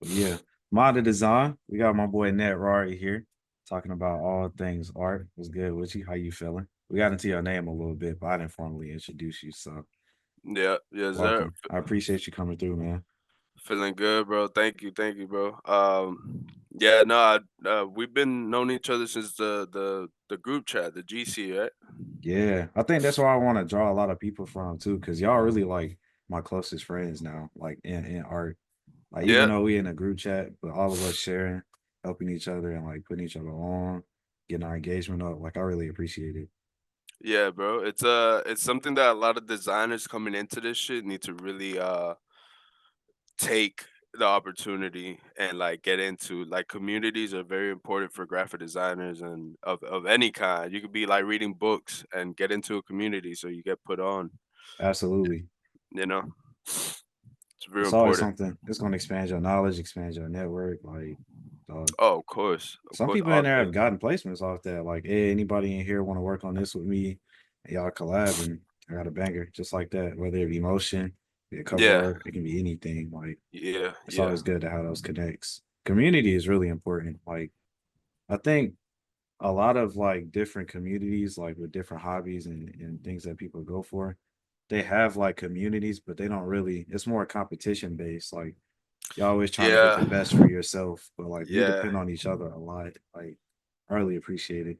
But yeah, Model Design. We got my boy Ned Rari here talking about all things art. What's good with you? How you feeling? We got into your name a little bit, but I didn't formally introduce you, so Yeah, yes, sir. welcome. I appreciate you coming through, man. Feeling good, bro. Thank you, bro. Yeah, no, we've been known each other since the group chat, the GC, right? Yeah, I think that's where I want to draw a lot of people from too, because y'all really like my closest friends now, like in art. Like even Yeah, though we in a group chat, but all of us sharing, helping each other, and like putting each other on, getting our engagement up. Like I really appreciate it. yeah, bro. It's something that a lot of designers coming into this shit need to really take the opportunity and like get into. Like communities are very important for graphic designers and of any kind. You could be like reading books and get into a community so you get put on, Absolutely. you know? It's real It's always important. something that's gonna expand your knowledge, expand your network. Like, Oh, of some course, people in all there day. have gotten placements off that. Like, hey, anybody in here want to work on this with me? And y'all collab, and I got a banger just like that. Whether it be motion, be a cover Yeah, art, it can be anything. Like, yeah, it's yeah, always good to have those connects. Community is really important. Like, I think a lot of like different communities, like with different hobbies and things that people go for, they have like communities, but they don't really. It's more competition based. Like you're always trying to get yeah, the best for yourself, but like we yeah, depend on each other a lot. Like I really appreciate it.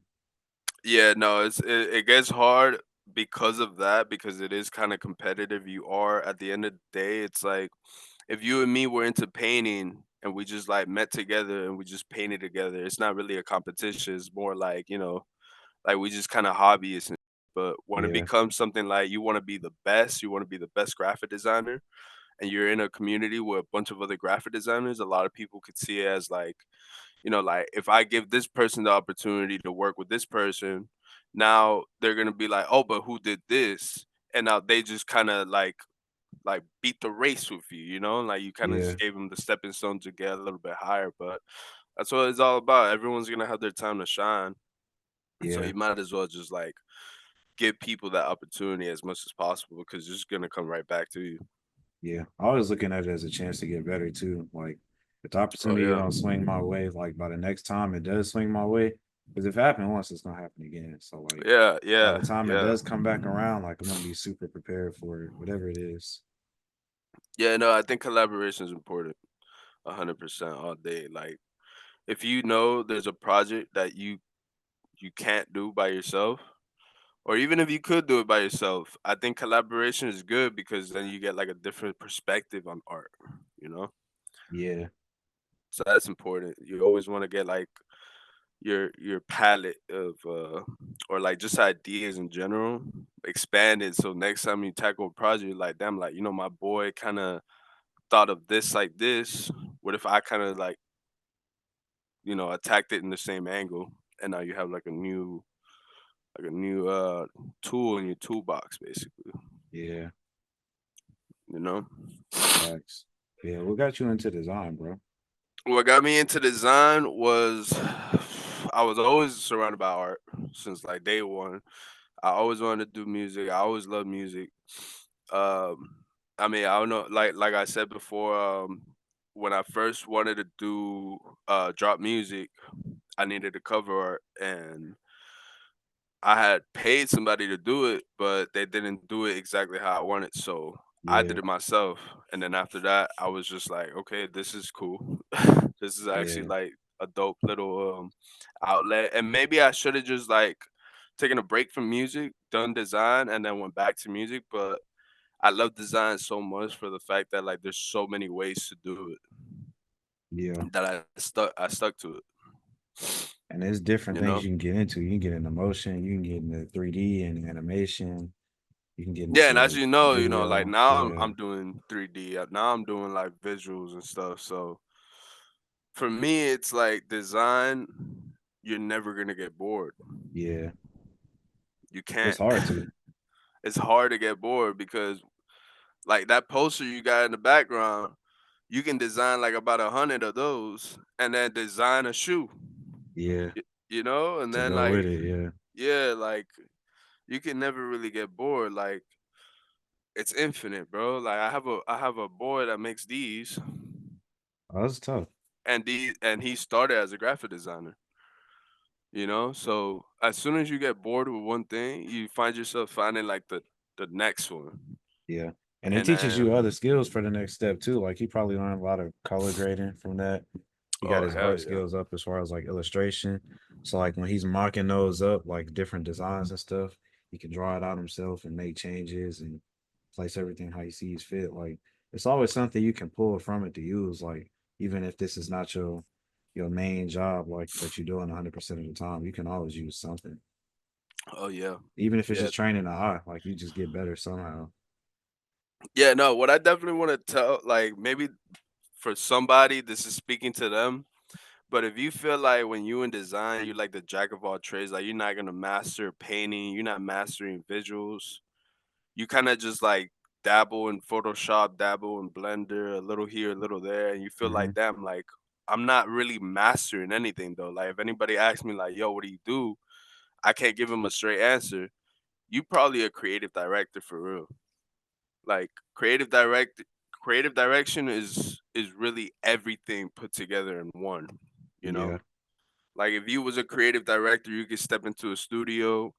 yeah. No, it gets hard because of that because it is kind of competitive. You are at the end of the day, it's like if you and me were into painting and we just like met together and we just painted together, it's not really a competition. It's more like like we just kind of hobbyists. But when it Yeah, becomes something like you want to be the best, you want to be the best graphic designer, and you're in a community with a bunch of other graphic designers, a lot of people could see it as like, like if I give this person the opportunity to work with this person, now they're gonna be like, oh, but who did this? And now they just kind of like beat the race with you, like you kind of yeah, just gave them the stepping stone to get a little bit higher. But that's what it's all about. Everyone's gonna have their time to shine, so yeah, you might as well just like give people that opportunity as much as possible because it's just gonna come right back to you. yeah. I was looking at it as a chance to get better too. Like if the Oh opportunity yeah, don't swing my way, like by the next time it does swing my way, because if it happened once, it's gonna happen again. So like yeah, by yeah, the time it yeah. does come back around, like I'm gonna be super prepared for it, whatever it is. Yeah, no, I think collaboration is important. 100% all day. Like if you know there's a project that you can't do by yourself, or even if you could do it by yourself, I think collaboration is good because then you get like a different perspective on art, you know? Yeah, So that's important. You always want to get like your palette of or like just ideas in general expanded so next time you tackle a project like damn, like my boy kind of thought of this like this. What if I kind of like attacked it in the same angle, and now you have like a new tool in your toolbox, basically. yeah, You know, facts. Yeah, what got you into design, bro? what got me into design was I was always surrounded by art since like day one. I always wanted to do music. I always loved music. Um, I mean, I don't know, like I said before, when I first wanted to do drop music, I needed a cover art, and I had paid somebody to do it, but they didn't do it exactly how I wanted, so I did Yeah, it myself. And then after that, I was just like, okay, this is cool. This is actually yeah, like a dope little outlet. And maybe I should have just like taken a break from music, done design, and then went back to music. But I love design so much for the fact that like there's so many ways to do yeah. it that I stuck to it. And there's different You things know? you can get into. You can get into motion, you can get into 3D and animation, you can get Yeah, into and as like you know, like video. now I'm Yeah, I'm doing 3D. Now I'm doing like visuals and stuff. So for me, it's like design. You're never gonna get bored. yeah. You It's can't. hard to. It's hard to get bored because like that poster you got in the background, you can design like about 100 of those, and then design a shoe. Yeah, And to then go with like it. Yeah. yeah, like you can never really get bored. Like it's infinite, bro. Like I have a boy that makes these. Oh, that's tough. and he started as a graphic designer. So as soon as you get bored with one thing, you find yourself finding like the next one. Yeah. And it And teaches you other then, skills for the next step too. Like he probably learned a lot of color grading from that. He got oh his hell art yeah. skills up as far as like illustration. So like when he's mocking those up, like different designs and stuff, he can draw it out himself and make changes and place everything how he sees fit. Like it's always something you can pull from it to use. Like even if this is not your main job, like that you're doing 100% of the time, you can always use something. Oh yeah. Even if it's Yeah. just training the eye, like you just get better somehow. Yeah, no, what I definitely want to tell, like maybe for somebody, this is speaking to them. But if you feel like when you in design, you're like the jack of all trades, like you're not gonna master painting, you're not mastering visuals, you kind of just like dabble in Photoshop, dabble in Blender, a little here, a little there, and you feel Hmm. like, damn, like I'm not really mastering anything though. Like if anybody asks me, like, yo, what do you do? I can't give them a straight answer. You probably a creative director for real. Like creative direction is really everything put together in one, you know? Yeah, Like if you was a creative director, you could step into a studio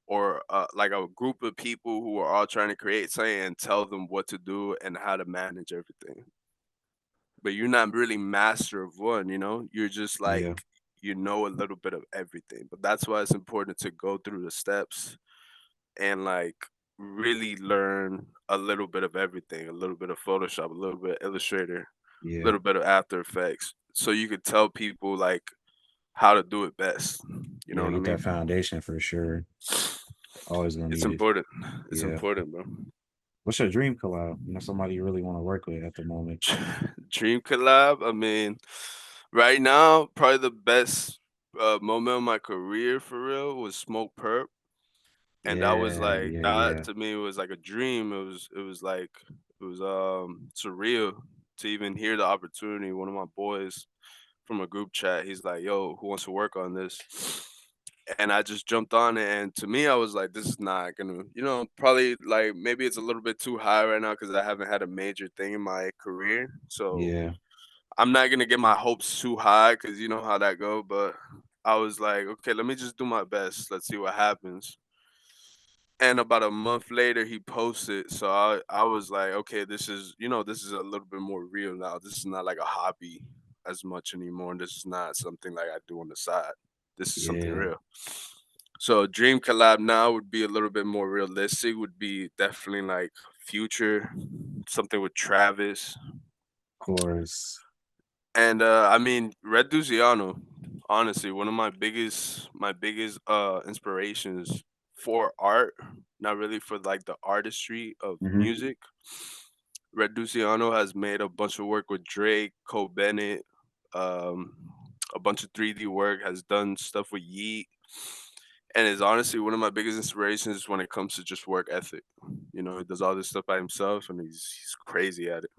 or like a group of people who are all trying to create something and tell them what to do and how to manage everything. But you're not really master of one, You're just like yeah, you know a little bit of everything. But that's why it's important to go through the steps and like really learn a little bit of everything, a little bit of Photoshop, a little bit of Illustrator, a yeah, little bit of After Effects, so you could tell people like how to do it best. You know yeah. what I Get that mean? foundation for sure. Always gonna It's need it. important. It's Yeah. important, bro. What's your dream collab? Somebody you really want to work with at the moment. Dream collab. I mean, right now, probably the best moment of my career for real was Smokepurpp. And that was Yeah, like yeah, that yeah, to me was like a dream. It was like it was surreal to even hear the opportunity. One of my boys from a group chat, he's like, "Yo, who wants to work on this?" And I just jumped on it, and to me, I was like, "This is not gonna, probably like maybe it's a little bit too high right now because I haven't had a major thing in my career, so yeah, I'm not gonna get my hopes too high because you know how that go." But I was like, "Okay, let me just do my best. Let's see what happens." And about a month later, he posted. So I was like, okay, this is a little bit more real now. This is not like a hobby as much anymore. And this is not something like I do on the side. This is something yeah. real. So dream collab now would be a little bit more realistic, would be definitely like future, something with Travis. Of course. And I mean Red Duziano, honestly, one of my biggest inspirations for art, not really for like the artistry of Hmm. music. Red Duziano has made a bunch of work with Drake, Cole Bennett, um, a bunch of 3D work, has done stuff with Yeet, and is honestly one of my biggest inspirations when it comes to just work ethic. He does all this stuff by himself and he's crazy at it.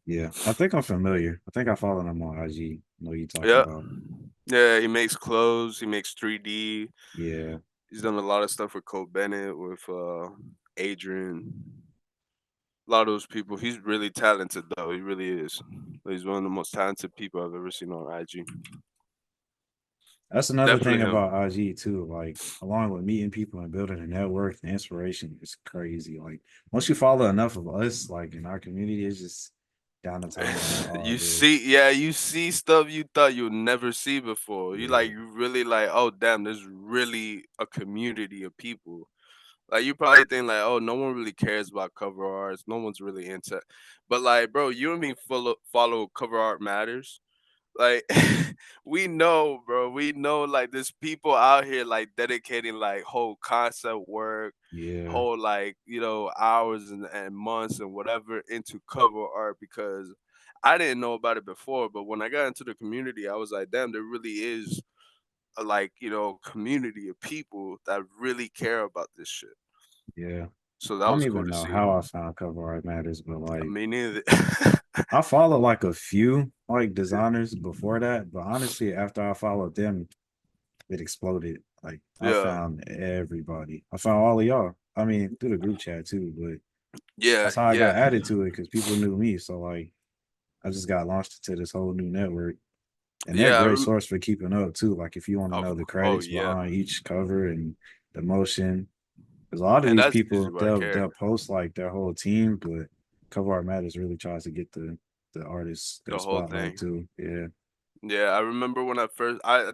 Yeah, I think I'm familiar. I think I follow him on IG. I know you talking Yeah. about. Yeah, he makes clothes, he makes 3D. Yeah, He's done a lot of stuff with Cole Bennett, with Adrian. A lot of those people. He's really talented though. He really is. He's one of the most talented people I've ever seen on IG. that's another thing Definitely him. about IG too. Like, along with meeting people and building a network, the inspiration is crazy. Like, once you follow enough of us, like in our community, it's just down the timeline all day. You see stuff you thought you'd never see before. Yeah, You really like, oh damn, there's really a community of people. Like you probably think like, oh, no one really cares about cover arts. No one's really into, but like, bro, you and me follow cover art matters. Like we know, bro. We know like there's people out here like dedicating like whole concept work, yeah, whole like hours and months and whatever into cover art because I didn't know about it before, but when I got into the community, I was like, damn, there really is a like community of people that really care about this shit. yeah. So I that don't was cool even to know see. how I found cover art matters, but like Me neither. I follow like a few like designers before that, but honestly, after I followed them, it exploded. Like I Yeah, found everybody. I found all of y'all. I mean, through the group chat too, but yeah, that's how I yeah. got added to it because people knew me. So like I just got launched into this whole new network. And they're a Yeah, great source for keeping up too. Like if you want to of know the oh credits yeah, behind each cover and the motion, because a lot of and these that's usually people what I they'll care. post like their whole team, but Cover Art Matters really tries to get the artists their The whole spotlight thing. too. Yeah. Yeah, I remember when I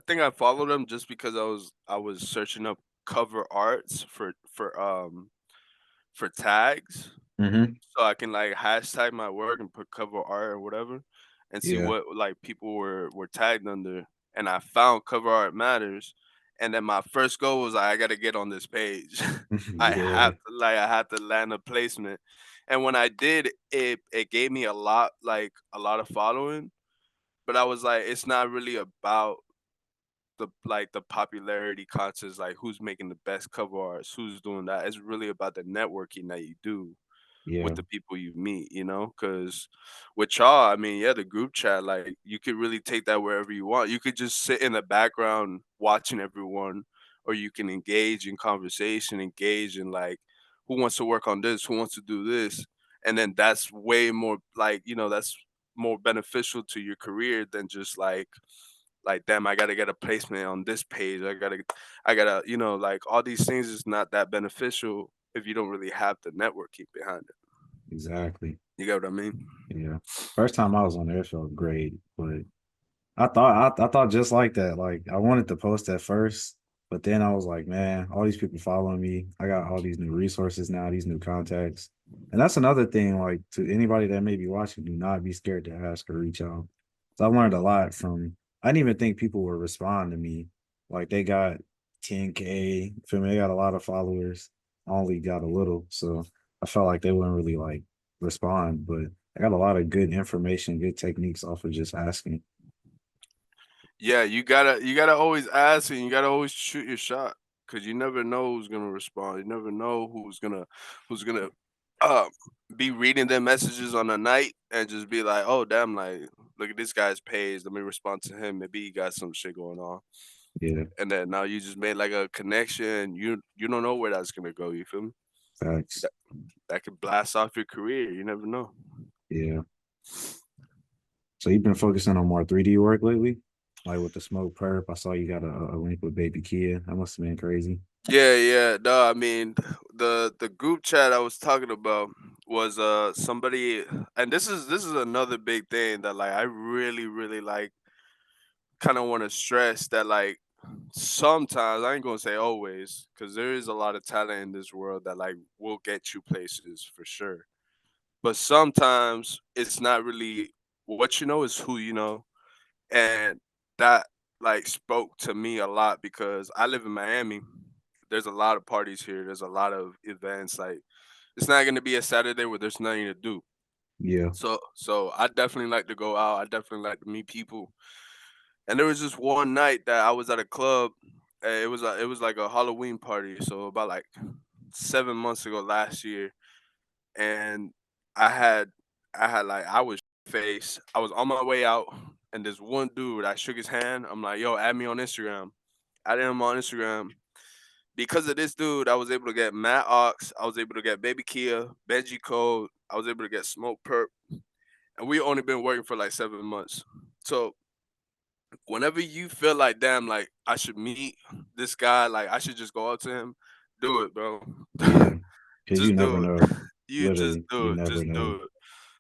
think I followed him just because I was searching up cover arts for tags, Hmm. so I can like hashtag my work and put cover art or whatever, and see Yeah. what like people were tagged under. And I found cover art matters, and then my first goal was like, I got to get on this page. Yeah. I had to land a placement, and when I did, it gave me a lot of following. But I was like, it's not really about the popularity contests, like who's making the best cover arts, who's doing that. It's really about the networking that you do with Yeah. the people you meet, you know? Because with y'all, I mean, yeah, the group chat, like you could really take that wherever you want. You could just sit in the background watching everyone, or you can engage in conversation, engage in like who wants to work on this, who wants to do this. And then that's way more like, that's more beneficial to your career than just like damn, I gotta get a placement on this page. I gotta, like all these things is not that beneficial if you don't really have the networking behind it. Exactly. You get what I mean? Yeah. First time I was on there felt great, but I thought just like that. Like I wanted to post at first, but then I was like, man, all these people following me. I got all these new resources now, these new contacts. And that's another thing, like to anybody that may be watching, do not be scared to ask or reach out. So I learned a lot from I didn't even think people would respond to me. Like they got 10K, feel me? They got a lot of followers. I only got a little. So I felt like they wouldn't really like respond, but I got a lot of good information, good techniques off of just asking. Yeah, you gotta always ask and you gotta always shoot your shot because you never know who's gonna respond. You never know who's gonna uh, be reading their messages on a night and just be like, oh damn, like look at this guy's page. Let me respond to him. Maybe he got some shit going on. Yeah, And then now you just made like a connection. You don't know where that's gonna go. You feel me? facts. That that could blast off your career. You never know. Yeah. So you've been focusing on more 3D work lately? Like with the Smokepurpp, I saw you got a link with Baby Kia. That must have been crazy. Yeah, yeah. No, I mean the group chat I was talking about was somebody, and this is another big thing that like I really really like kind of want to stress that like sometimes I ain't gonna say always because there is a lot of talent in this world that like will get you places for sure. But sometimes it's not really what you know, is who you know. And that like spoke to me a lot because I live in Miami. There's a lot of parties here. There's a lot of events. Like it's not gonna be a Saturday where there's nothing to do. Yeah. So I definitely like to go out. I definitely like to meet people. And there was just one night that I was at a club. It was like a Halloween party. So about like 7 months ago last year, and I had I was face. I was on my way out, and this one dude, I shook his hand. I'm like, "Yo, add me on Instagram." Added him on Instagram. Because of this dude, I was able to get Matt Ox. I was able to get Baby Kia, Benji Code. I was able to get Smokepurpp, and we only been working for like 7 months. So whenever you feel like, damn, like I should meet this guy, like I should just go up to him, do it, bro. Yeah. Because you Just never do it. know. You just Literally, you do it. never Just do know. it.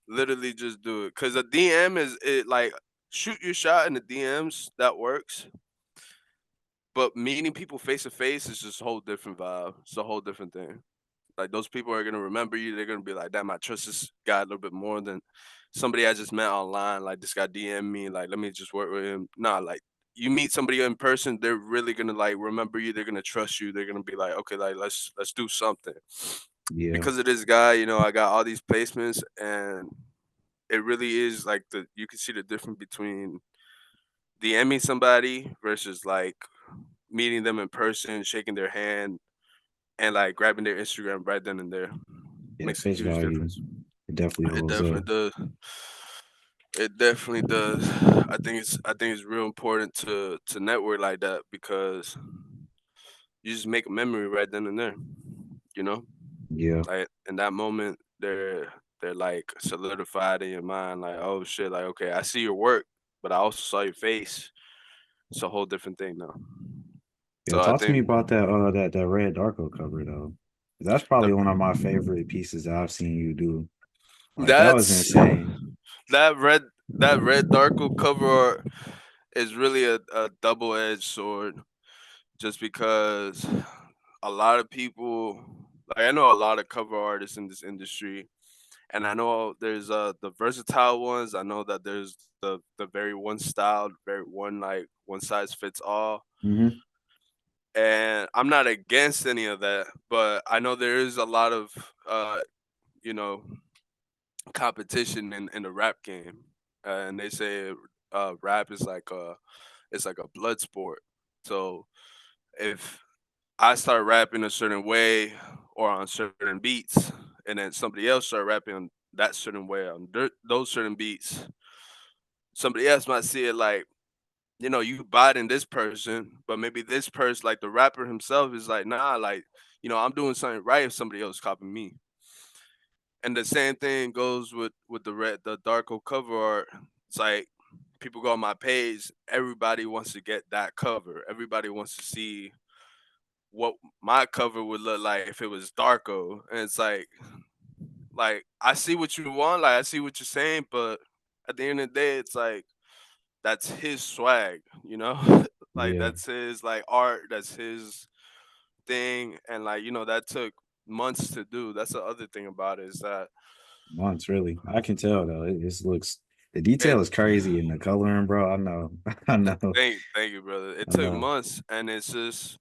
Literally just do it. Cause a DM is it like shoot your shot in the DMs, that works. But meeting people face to face is just a whole different vibe. It's a whole different thing. Like those people are gonna remember you. They're gonna be like, damn, I trust this guy a little bit more than somebody I just met online. Like this guy DM me, like let me just work with him. Nah, like you meet somebody in person, they're really gonna like remember you. They're gonna trust you. They're gonna be like, okay, like let's do something. Yeah. Because of this guy, I got all these placements, and it really is like you can see the difference between DMing somebody versus like meeting them in person, shaking their hand, and like grabbing their Instagram right then and there. Yeah. Makes a Face huge value. difference. It definitely It holds up. definitely does. It definitely does. I think it's real important to network like that because you just make a memory right then and there. You know, Yeah. like in that moment, they're like solidified in your mind, like, oh shit, like okay, I see your work, but I also saw your face. It's a whole different thing now. Yeah, So I talk to me think about that red Darko cover though. That's the probably one of my favorite pieces that I've seen you do. Like that was that's insane. that red that red Darko cover art is really a double edged sword, just because a lot of people, like I know a lot of cover artists in this industry, and I know there's the versatile ones. I know that there's the very one style, very one like one size fits all. Hmm. And I'm not against any of that, but I know there is a lot of you know competition in the rap game, and they say rap is like a it's like a blood sport. So if I start rapping a certain way or on certain beats, and then somebody else start rapping that certain way on those certain beats, somebody else might see it like, you biting this person, but maybe this person, like the rapper himself, is like, nah, like, I'm doing something right if somebody else copying me. And the same thing goes with the Darko cover art. It's like people go on my page, everybody wants to get that cover. Everybody wants to see what my cover would look like if it was Darko. And it's like I see what you want, like I see what you're saying, but at the end of the day, it's like that's his swag, like Yeah, that's his like art, that's his thing, and like that took months to do. That's the other thing about it is that months really. I can tell though. It just looks the detail it. is crazy in the coloring, bro. I know. I know. Thank you, brother. It I took know. months, and it's just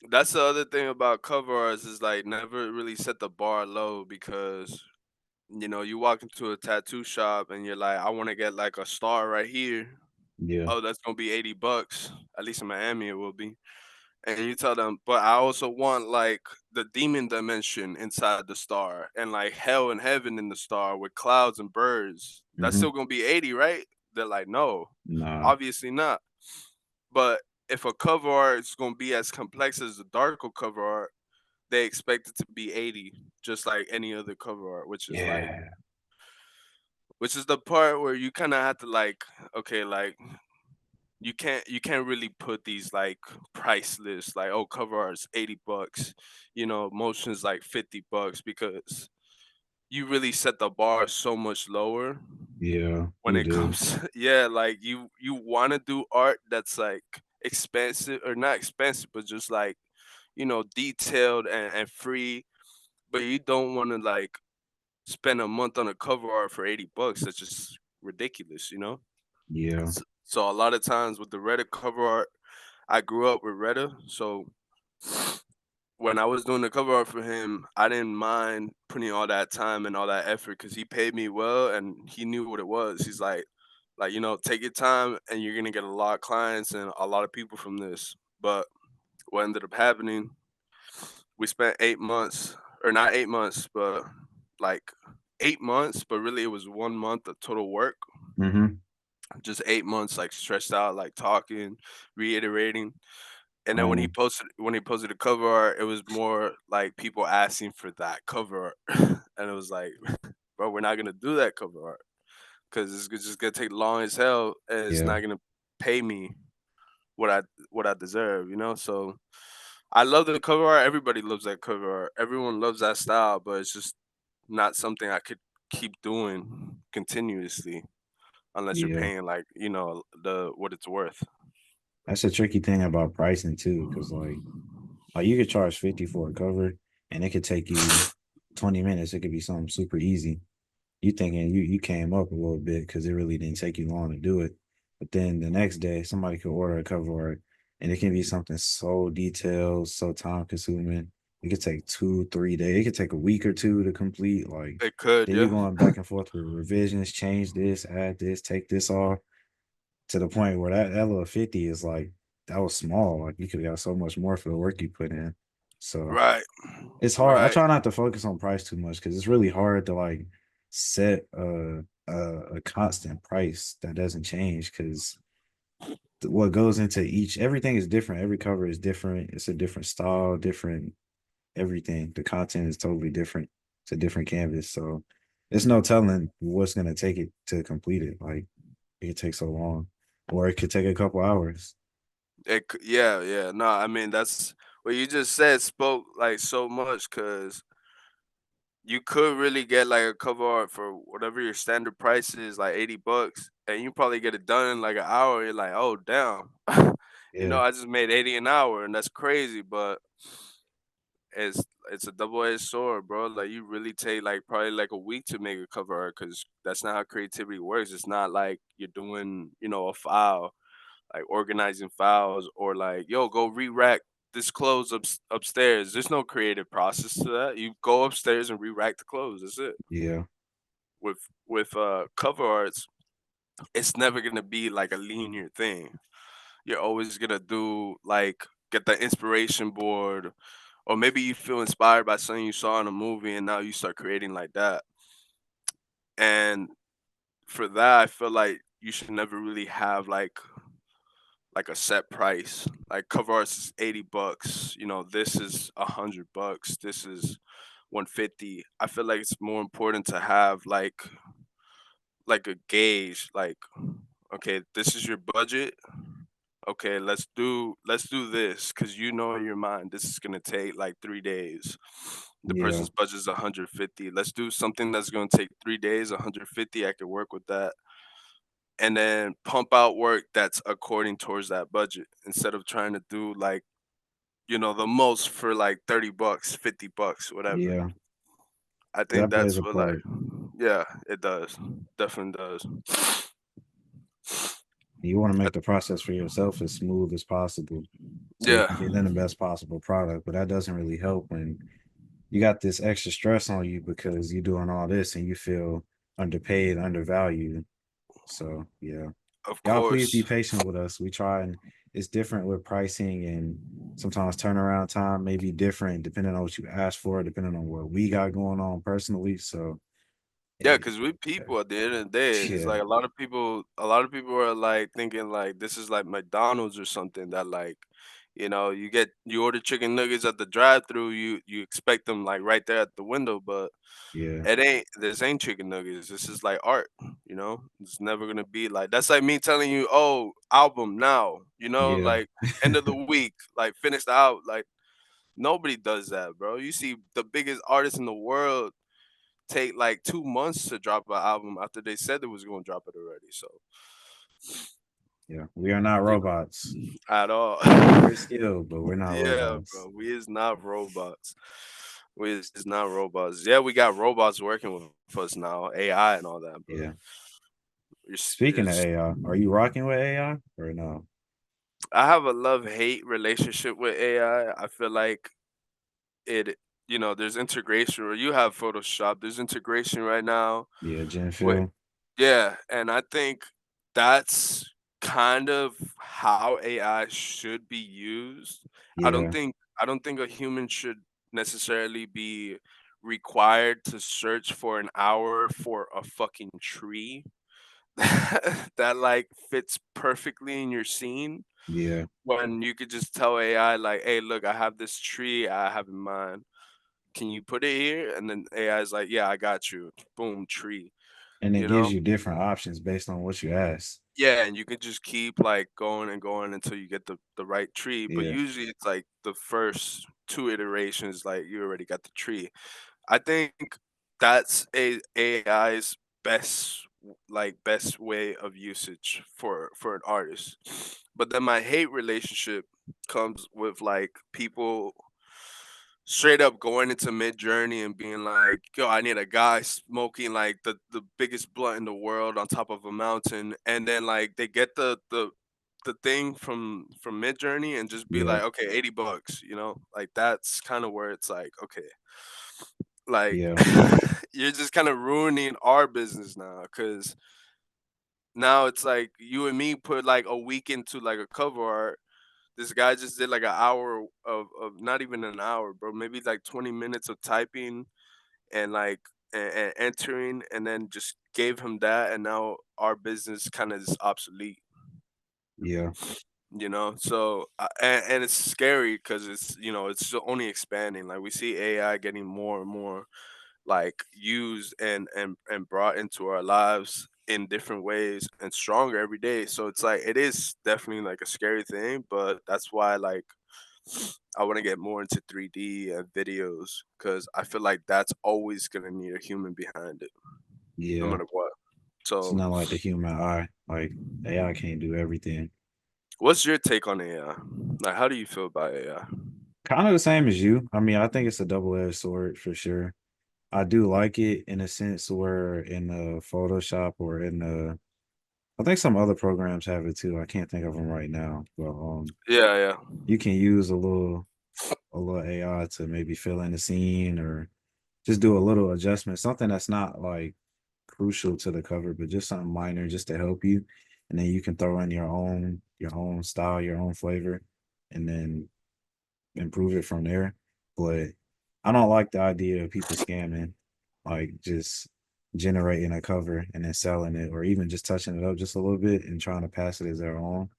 that's the other thing about cover arts is like never really set the bar low because you walk into a tattoo shop and you're like, I want to get like a star right here. Yeah. Oh, that's gonna be $80. At least in Miami, it will be. And you tell them, but I also want like the demon dimension inside the star and like hell and heaven in the star with clouds and birds. That's Hmm. still gonna be 80, right? They're like, no, Nah. obviously not. But if a cover art is gonna be as complex as the Darko cover art, they expect it to be 80, just like any other cover art, Yeah. which is the part where you kind of have to like, okay, like you can't really put these like price lists like, oh, cover art's $80, motion's like $50, because you really set the bar so much lower Yeah. when You it do. comes yeah, like you want to do art that's like expensive, or not expensive, but just like detailed and free, but you don't want to like spend a month on a cover art for $80. That's just ridiculous, Yeah. so a lot of times with the Reddit cover art, I grew up with Retta, so when I was doing the cover art for him, I didn't mind putting all that time and all that effort because he paid me well and he knew what it was. He's like take your time and you're gonna get a lot of clients and a lot of people from this. But what ended up happening, we spent 8 months, or not 8 months, but like 8 months, but really it was 1 month of total work. Hmm. Just 8 months, like stretched out, like talking, reiterating. And then when he posted the cover art, it was more like people asking for that cover art, and it was like, bro, we're not gonna do that cover art because just gonna take long as hell, and it's Yeah. not gonna pay me what I deserve, So I love the cover art. Everybody loves that cover art. Everyone loves that style, but it's just not something I could keep doing continuously unless you're Yeah. paying like the what it's worth. That's a tricky thing about pricing too, because like you could charge 50 for a cover and it could take you 20 minutes. It could be something super easy. You thinking you came up a little bit because it really didn't take you long to do it. But then the next day somebody could order a cover art and it can be something so detailed, so time consuming. It could take 2, 3 days. It could take a week or two to complete. Like It could, then you're yeah. going back and forth with revisions, change this, add this, take this off to the point where that little 50 is like that was small. Like you could have got so much more for the work you put in. So Right. it's hard. I Right. try not to focus on price too much because it's really hard to like set a constant price that doesn't change because what goes into each everything is different. Every cover is different. It's a different style, different everything. The content is totally different. to different canvas. So there's no telling what's gonna take it to complete it. Like it could take so long, or it could take a couple hours. Yeah, yeah. No, I mean that's what you just said spoke like so much because you could really get like a cover art for whatever your standard price is, like $80, and you probably get it done in like an hour. You're like, oh damn, Yeah, I just made 80 an hour, and that's crazy. But it's it's a double-edged sword, bro. Like you really take like probably like a week to make a cover art because that's not how creativity works. It's not like you're doing, a file like organizing files or like, yo, go re-rack this clothes upstairs. There's no creative process to that. You go upstairs and re-rack the clothes. That's it. yeah, With cover arts, it's never gonna be like a linear thing. You're always gonna do like get the inspiration board, or maybe you feel inspired by something you saw in a movie and now you start creating like that. And for that, I feel like you should never really have like a set price. Like cover arts is $80. This is $100. This is 150. I feel like it's more important to have like a gauge. Like, okay, this is your budget. Okay, let's do this because in your mind this is gonna take like 3 days. The yeah, person's budget is 150. Let's do something that's gonna take 3 days, 150. I could work with that and then pump out work that's according towards that budget instead of trying to do like the most for like $30, $50, whatever. yeah. I think That plays that's a what like part. yeah, it does. Definitely does. You want to I- make the process for yourself as smooth as possible so you Yeah, can get in the best possible product. But that doesn't really help when you got this extra stress on you because you're doing all this and you feel underpaid, undervalued. So yeah. of Y'all please be course. patient with us. We try and it's different with pricing and sometimes turnaround time may be different depending on what you ask for, depending on what we got going on personally. So Yeah, eh, because we people at the end of the day, it's yeah, like a lot of people are like thinking like this is like McDonald's or something that like, you order chicken nuggets at the drive-through, you expect them like right there at the window, but yeah, this ain't chicken nuggets. This is like art, It's never gonna be like that's like me telling you, oh, album now, yeah, like end of the week, like finish the out. Like nobody does that, bro. You see the biggest artists in the world take like 2 months to drop an album after they said they was gonna drop it already. So yeah. We are not you robots. at all. We're skilled, but we're not Yeah, robots. bro. We is not robots. We is not robots. Yeah, we got robots working with us now, AI and all that, but Yeah. Speaking of it's AI, are you rocking with AI or no? I have a love-hate relationship with AI. I feel like it there's integration or you have Photoshop, there's integration right now Yeah, Gen with Phil. yeah, and I think that's kind of how AI should be used. I don't Yeah, think I don't think a human should necessarily be required to search for an hour for a fucking tree that like fits perfectly in your scene yeah, when you could just tell AI like, "Hey, look, I have this tree I have in mind. Can you put it here?" And then AI is like, "Yeah, I got you." Boom, tree. and it You gives know? you different options based on what you ask. Yeah, and you can just keep like going and going until you get the right tree. But Yeah, usually it's like the first two iterations, like you already got the tree. I think that's AI's best way of usage for an artist. But then my hate relationship comes with like people straight up going into mid journey and being like, yo, I need a guy smoking like the biggest blunt in the world on top of a mountain, and then like they get the thing from mid journey and just be yeah, like, okay, $80, like that's kind of where it's like, okay, like yeah, you're just kind of ruining our business now because now it's like you and me put like a week into like a cover art. This guy just did like an hour of not even an hour, bro. Maybe like 20 minutes of typing and like and entering, and then just gave him that, and now our business kind of is obsolete. yeah, So and it's scary because it's only expanding. Like we see AI getting more and more like used and brought into our lives in different ways and stronger every day. So it's like it is definitely like a scary thing, but that's why like I want to get more into 3D and videos because I feel like that's always gonna need a human behind it, no Yeah, matter what. it's So, not like the human eye. Like AI can't do everything. what's your take on AI? Like, how do you feel about AI? Kind of the same as you. I mean, I think it's a double-edged sword for sure. I do like it in a sense where in Photoshop or in I think some other programs have it too. I can't think of them right now, but Yeah, yeah. you can use a little AI to maybe fill in the scene or just do a little adjustment, something that's not like crucial to the cover, but just something minor just to help you. And then you can throw in your own style, your own flavor, and then improve it from there. But I don't like the idea of people scamming, like just generating a cover and then selling it, or even just touching it up just a little bit and trying to pass it as their own.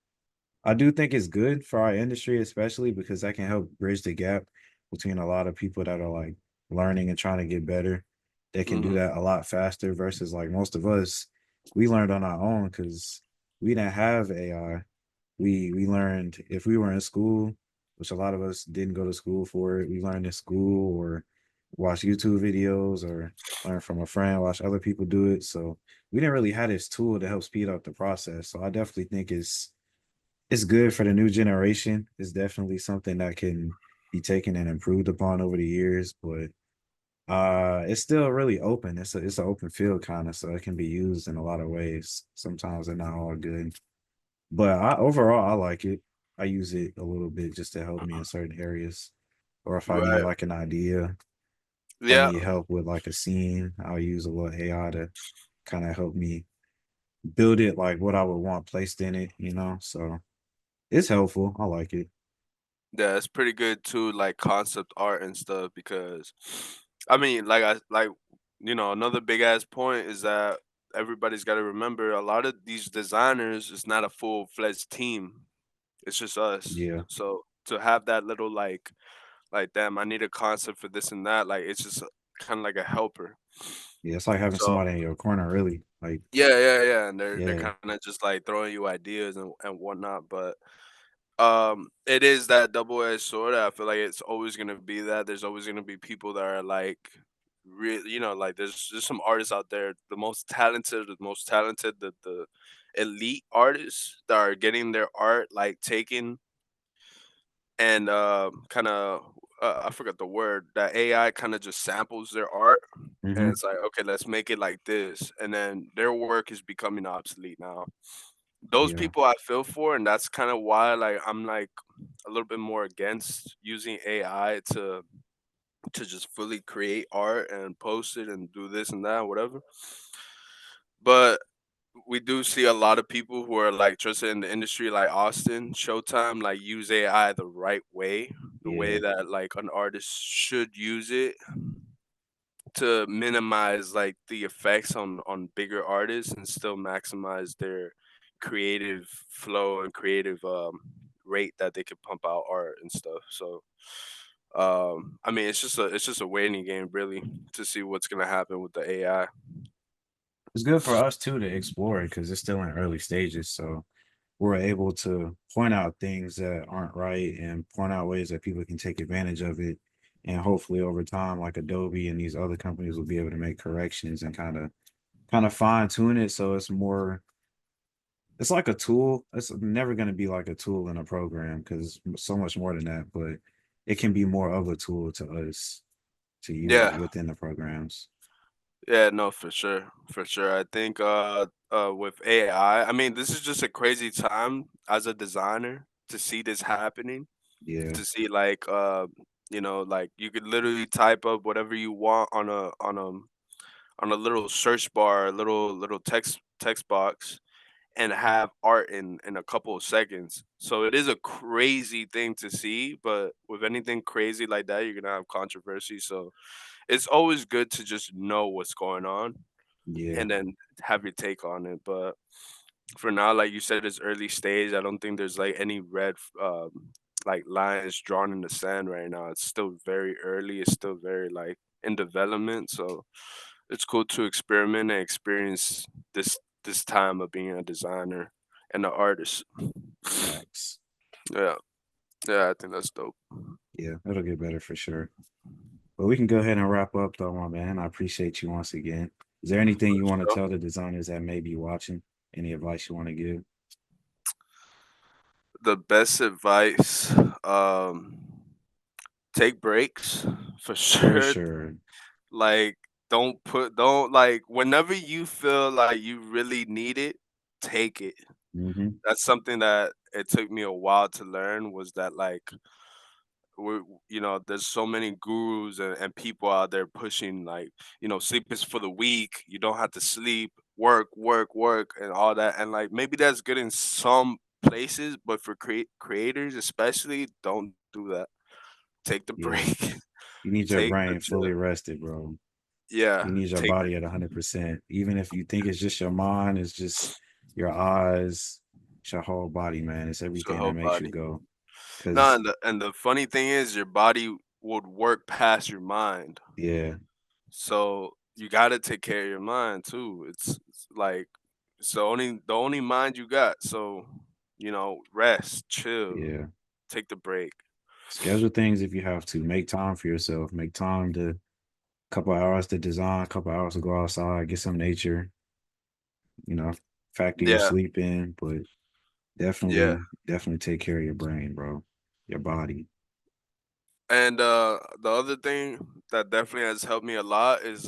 I do think it's good for our industry, especially because that can help bridge the gap between a lot of people that are like learning and trying to get better. They can do Mhm. that a lot faster versus like most of us, we learned on our own because we didn't have AI. We learned if we were in school, which a lot of us didn't go to school for it. We learned in school or watch YouTube videos or learn from a friend, watch other people do it. So we didn't really have this tool to help speed up the process. So I definitely think it's good for the new generation. It's definitely something that can be taken and improved upon over the years, but it's still really open. It's an open field kind of, so it can be used in a lot of ways. Sometimes they're not all good. But overall I like it. I use it a little bit just to help me in certain areas. Or if I need Right. like an idea, I Yeah. need help with like a scene, I'll use a little AI to kind of help me build it like what I would want placed in it. So it's helpful. I like it. Yeah, it's pretty good too, like concept art and stuff because I mean, like I like another big ass point is that everybody's got to remember a lot of these designers is not a full-fledged team. It's just us. Yeah. So to have that little like damn, I need a concept for this and that, like it's just kind of like a helper. Yeah, it's like having So somebody in your corner, really. Like, yeah, yeah, yeah, and they're yeah, kind of just like throwing you ideas and whatnot, but it is that double-edged sword. I feel like it's always gonna be that. There's always gonna be people that are like really, like there's some artists out there, the most talented, the elite artists that are getting their art like taken and kind of I forgot the word that AI kind of just samples their art and mhm, it's like okay, let's make it like this, and then their work is becoming obsolete now. Those yeah. people I feel for, and that's kind of why like I'm like a little bit more against using AI to just fully create art and post it and do this and that, whatever. But we do see a lot of people who are like trusted in the industry, like Austin, Showtime, like use AI the right way, the way Yeah, that like an artist should use it to minimize like the effects on bigger artists and still maximize their creative flow and creative rate that they could pump out art and stuff. So I mean it's just a waiting game really to see what's gonna happen with the AI. it's good for us too to explore it because it's still in early stages. So we're able to point out things that aren't right and point out ways that people can take advantage of it. And hopefully over time, like Adobe and these other companies will be able to make corrections and kind of fine tune it so it's like a tool. It's never going to be like a tool in a program because it's so much more than that, but it can be more of a tool to us to use Yeah, within the programs. yeah, no, for sure, for sure. I think with AI, I mean, this is just a crazy time as a designer to see this happening. Yeah, To see like like you could literally type up whatever you want on a little search bar, a little text box, and have art in a couple of seconds. So it is a crazy thing to see, but with anything crazy like that, you're gonna have controversy. So it's always good to just know what's going on yeah. and then have your take on it. But for now, like you said, it's early stage. I don't think there's like any like lines drawn in the sand right now. It's still very early. It's still very like in development. So it's cool to experiment and experience this time of being a designer and an artist. Facts. Yeah, yeah, I think that's dope. Yeah, it'll get better for sure. But we can go ahead and wrap up though, my man. I appreciate you once again. Is there anything you want to So tell the designers that may be watching? Any advice you want to give? the best advice, take breaks for For sure. sure. Like, don't like whenever you feel like you really need it, take it. Hmm. That's something that it took me a while to learn was that like there's so many gurus and people out there pushing like, sleep is for the weak. You don't have to sleep, work, work, work, and all that. And like maybe that's good in some places, but for creators especially, don't do that. Take the Yeah. break. You need your Take the brain chill. fully rested, bro. Yeah, You need your take body at 100%. Even if you think it's just your mind, it's just your eyes, it's your whole body, man. It's your everything that whole makes you body. go. No, Cause and the funny thing is your body would work past your mind. yeah, So you gotta take care of your mind too. It's like it's the only mind you got. So, rest, chill, yeah. take the break. Schedule things if you have to. Make time for yourself. Make time to couple hours to design, couple hours to go outside, get some nature, you know, factor your Yeah, sleep in, but yeah. definitely take care of your brain, bro. Your body. And the other thing that definitely has helped me a lot is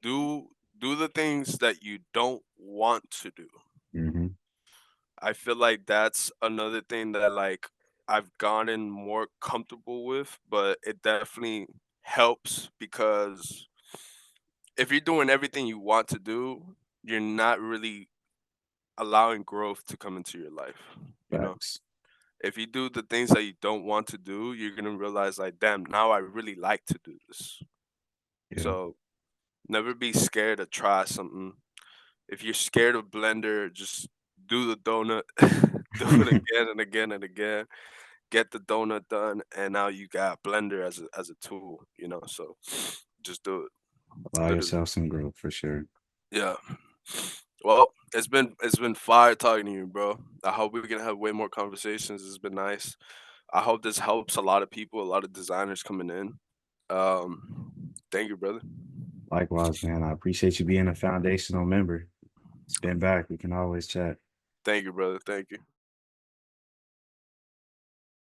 do do the things that you don't want to do. Hmm. I feel like that's another thing that like I've gotten more comfortable with, but it definitely helps because if you're doing everything you want to do, you're not really allowing growth to come into your life, you know? Facts. If you do the things that you don't want to do, you're gonna realize like, damn, now I really like to do this. Yeah. So never be scared to try something. If you're scared of blender, just do the donut, do it again and again and again. Get the donut done, and now you got blender as a tool, So just do it, Allow literally. yourself some growth for sure. Yeah. Well, it's been fire talking to you, bro. I hope we can have way more conversations. It's been nice. I hope this helps a lot of people, a lot of designers coming in. Thank you, brother. Likewise, man. I appreciate you being a foundational member. Spin back. We can always chat. Thank you, brother. Thank you.